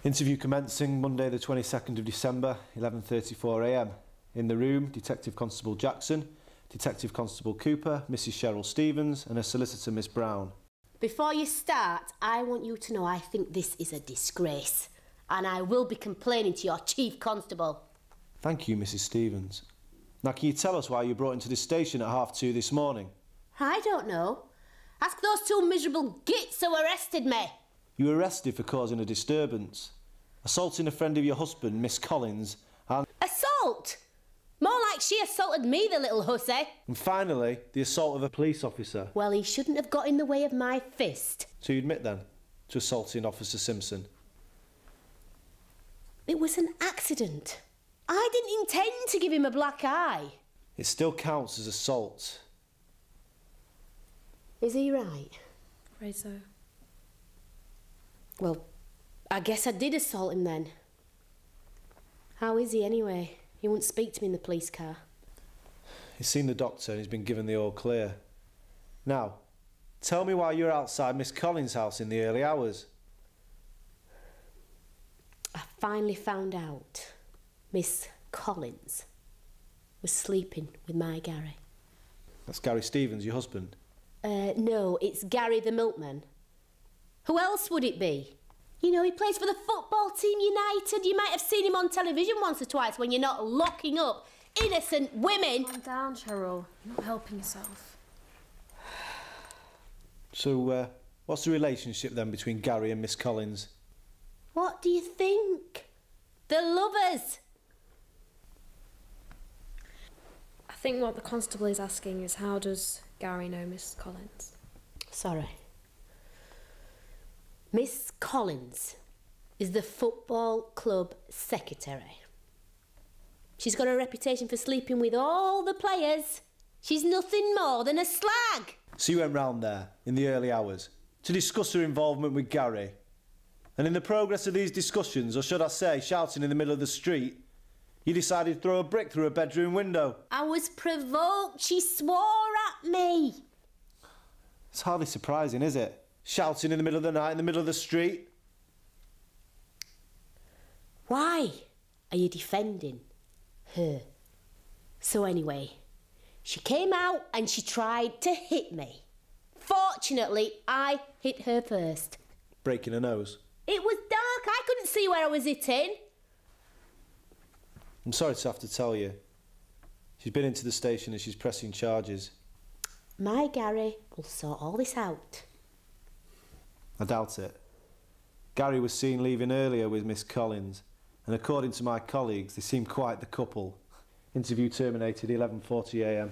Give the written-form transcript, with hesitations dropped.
Interview commencing Monday the 22nd of December, 11:34 a.m. In the room, Detective Constable Jackson, Detective Constable Cooper, Mrs Cheryl Stevens and a solicitor, Miss Brown. Before you start, I want you to know I think this is a disgrace and I will be complaining to your Chief Constable. Thank you, Mrs Stevens. Now can you tell us why you brought into this station at 2:30 this morning? I don't know. Ask those two miserable gits who arrested me. You were arrested for causing a disturbance, assaulting a friend of your husband, Miss Collins, and... Assault? More like she assaulted me, the little hussy. And finally, the assault of a police officer. Well, he shouldn't have got in the way of my fist. So you admit then to assaulting Officer Simpson? It was an accident. I didn't intend to give him a black eye. It still counts as assault. Is he right? Afraid so. Well, I guess I did assault him then. How is he anyway? He wouldn't speak to me in the police car. He's seen the doctor and he's been given the all clear. Now, tell me why you're outside Miss Collins' house in the early hours. I finally found out Miss Collins was sleeping with my Gary. That's Gary Stevens, your husband? No, it's Gary the milkman. Who else would it be? You know, he plays for the football team United. You might have seen him on television once or twice when you're not locking up innocent women. Calm down, Cheryl. You're not helping yourself. So, what's the relationship then between Gary and Miss Collins? What do you think? They're lovers. I think what the constable is asking is, how does Gary know Miss Collins? Sorry. Miss Collins is the football club secretary. She's got a reputation for sleeping with all the players. She's nothing more than a slag. So you went round there in the early hours to discuss her involvement with Gary. And in the progress of these discussions, or should I say, shouting in the middle of the street, you decided to throw a brick through her bedroom window. I was provoked. She swore at me. It's hardly surprising, is it? Shouting in the middle of the night, in the middle of the street. Why are you defending her? So anyway, she came out and she tried to hit me. Fortunately, I hit her first. Breaking her nose. It was dark. I couldn't see where I was hitting. I'm sorry to have to tell you. She's been into the station and she's pressing charges. My Gary will sort all this out. I doubt it. Gary was seen leaving earlier with Miss Collins, and according to my colleagues, they seem quite the couple. Interview terminated 11:40 a.m.